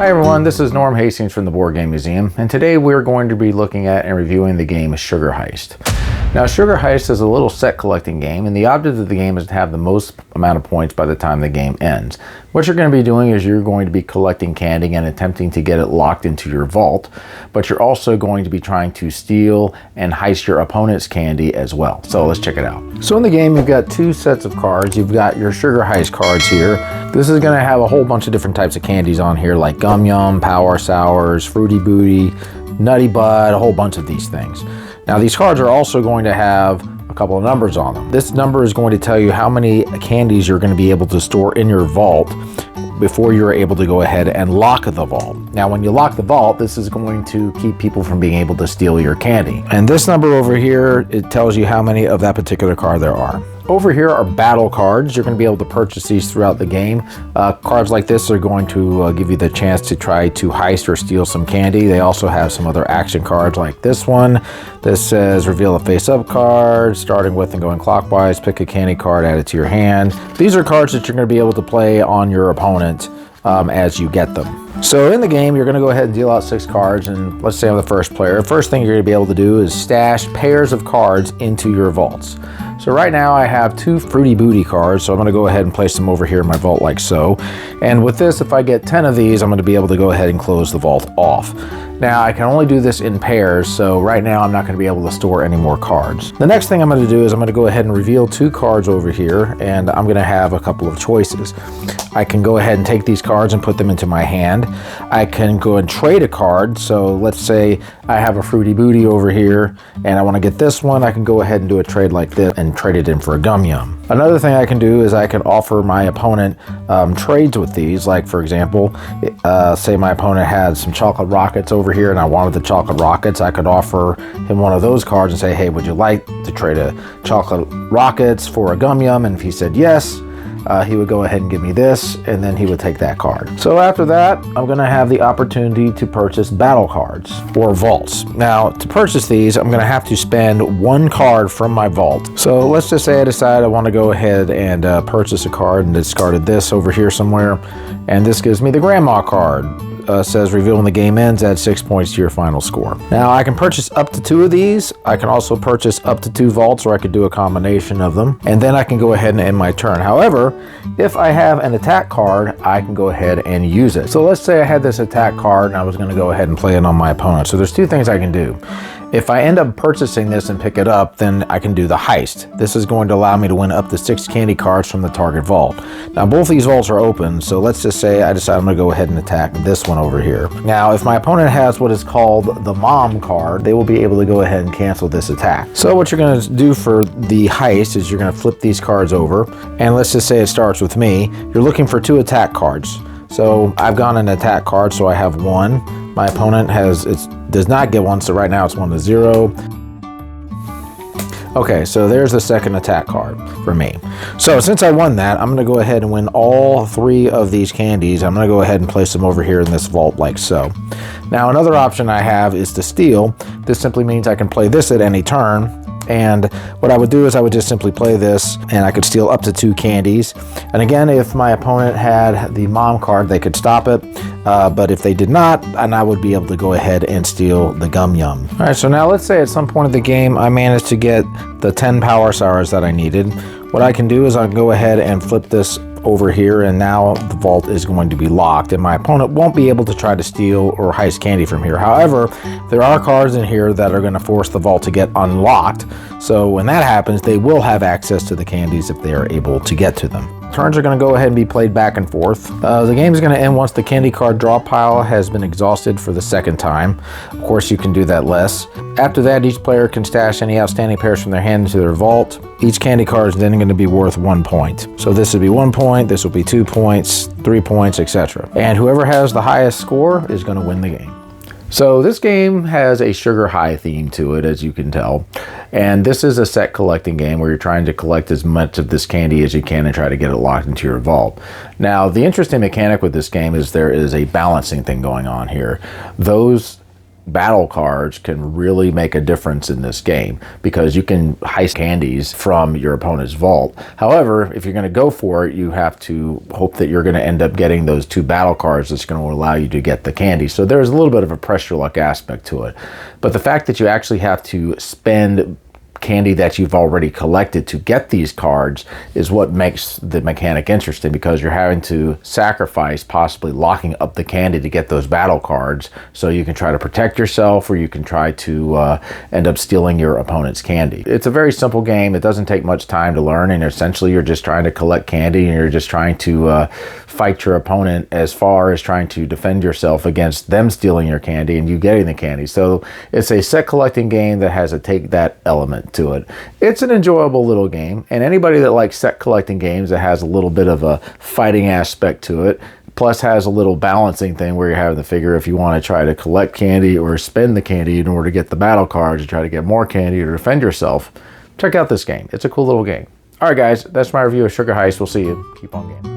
Hi everyone, this is Norm Hastings from the Board Game Museum, and today we're going to be looking at and reviewing the game Sugar Heist. Now, Sugar Heist is a little set collecting game, and the object of the game is to have the most amount of points by the time the game ends. What you're going to be doing is you're going to be collecting candy and attempting to get it locked into your vault, but you're also going to be trying to steal and heist your opponent's candy as well. So let's check it out. So in the game, you've got two sets of cards. You've got your Sugar Heist cards here. This is going to have a whole bunch of different types of candies on here, like Gum Yum, Power Sours, Fruity Booty, Nutty Bud, a whole bunch of these things. Now these cards are also going to have a couple of numbers on them. This number is going to tell you how many candies you're going to be able to store in your vault before you're able to go ahead and lock the vault. Now when you lock the vault, this is going to keep people from being able to steal your candy. And this number over here, it tells you how many of that particular card there are. Over here are battle cards. You're going to be able to purchase these throughout the game. Cards like this are going to give you the chance to try to heist or steal some candy. They also have some other action cards like this one. This says reveal a face-up card, starting with and going clockwise. Pick a candy card, add it to your hand. These are cards that you're going to be able to play on your opponent as you get them. So in the game, you're going to go ahead and deal out 6 cards, and let's say I'm the first player. The first thing you're going to be able to do is stash pairs of cards into your vaults. So right now I have 2 Fruity Booty cards, so I'm going to go ahead and place them over here in my vault like so. And with this, if I get 10 of these, I'm going to be able to go ahead and close the vault off. Now I can only do this in pairs, so right now I'm not going to be able to store any more cards. The next thing I'm going to do is I'm going to go ahead and reveal 2 cards over here, and I'm going to have a couple of choices. I can go ahead and take these cards and put them into my hand. I can go and trade a card, so let's say I have a Fruity Booty over here and I want to get this one. I can go ahead and do a trade like this and trade it in for a Gum Yum. Another thing I can do is I can offer my opponent trades with these. Like for example, say my opponent had some chocolate rockets over here and I wanted the chocolate rockets. I could offer him one of those cards and say, hey, would you like to trade a chocolate rockets for a Gum Yum? And if he said yes, he would go ahead and give me this, and then he would take that card. So after that, I'm going to have the opportunity to purchase battle cards or vaults. Now, to purchase these, I'm going to have to spend 1 card from my vault. So let's just say I decide I want to go ahead and purchase a card and discarded this over here somewhere, and this gives me the Grandma card. Says reveal when the game ends, add 6 points to your final score. Now I can purchase up to 2 of these. I can also purchase up to 2 vaults, or I could do a combination of them, and then I can go ahead and end my turn. However, if I have an attack card, I can go ahead and use it. So let's say I had this attack card and I was going to go ahead and play it on my opponent. So there's 2 things I can do. If I end up purchasing this and pick it up, then I can do the heist. This is going to allow me to win up to 6 candy cards from the target vault. Now both these vaults are open, so let's just say I decide I'm going to go ahead and attack this one over here. Now if my opponent has what is called the Mom card, they will be able to go ahead and cancel this attack. So what you're going to do for the heist is you're going to flip these cards over, and let's just say it starts with me. You're looking for 2 attack cards. So I've gone an attack card, so I have 1. My opponent does not get 1, so right now it's 1 to 0. Okay, so there's the second attack card for me. So since I won that, I'm going to go ahead and win all 3 of these candies. I'm going to go ahead and place them over here in this vault like so. Now another option I have is to steal. This simply means I can play this at any turn. And what I would do is I would just simply play this, and I could steal up to 2 candies. And again, if my opponent had the Mom card, they could stop it. But if they did not, and I would be able to go ahead and steal the Gum Yum. All right, so now let's say at some point in the game, I managed to get the 10 Power Sours that I needed. What I can do is I can go ahead and flip this over here, and now the vault is going to be locked, and my opponent won't be able to try to steal or heist candy from here. However, there are cards in here that are going to force the vault to get unlocked, so when that happens, they will have access to the candies if they are able to get to them. Turns are going to go ahead and be played back and forth. The game is going to end once the candy card draw pile has been exhausted for the 2nd time. Of course, you can do that less. After that, each player can stash any outstanding pairs from their hand into their vault. Each candy card is then going to be worth 1 point. So this would be 1 point, this will be 2 points, 3 points, etc. And whoever has the highest score is going to win the game. So this game has a sugar high theme to it, as you can tell. And this is a set collecting game where you're trying to collect as much of this candy as you can and try to get it locked into your vault. Now, the interesting mechanic with this game is there is a balancing thing going on here. Those battle cards can really make a difference in this game, because you can heist candies from your opponent's vault. However, if you're going to go for it, you have to hope that you're going to end up getting those 2 battle cards that's going to allow you to get the candy. So there's a little bit of a pressure luck aspect to it. But the fact that you actually have to spend candy that you've already collected to get these cards is what makes the mechanic interesting, because you're having to sacrifice possibly locking up the candy to get those battle cards, so you can try to protect yourself, or you can try to end up stealing your opponent's candy. It's a very simple game. It doesn't take much time to learn, and essentially you're just trying to collect candy, and you're just trying to fight your opponent as far as trying to defend yourself against them stealing your candy and you getting the candy. So it's a set collecting game that has a take that element to it. It's an enjoyable little game, and anybody that likes set collecting games that has a little bit of a fighting aspect to it, plus has a little balancing thing where you're having to figure if you want to try to collect candy or spend the candy in order to get the battle cards, to try to get more candy or defend yourself, check out this game. It's a cool little game. All right, guys, that's my review of Sugar Heist. We'll see you. Keep on gaming.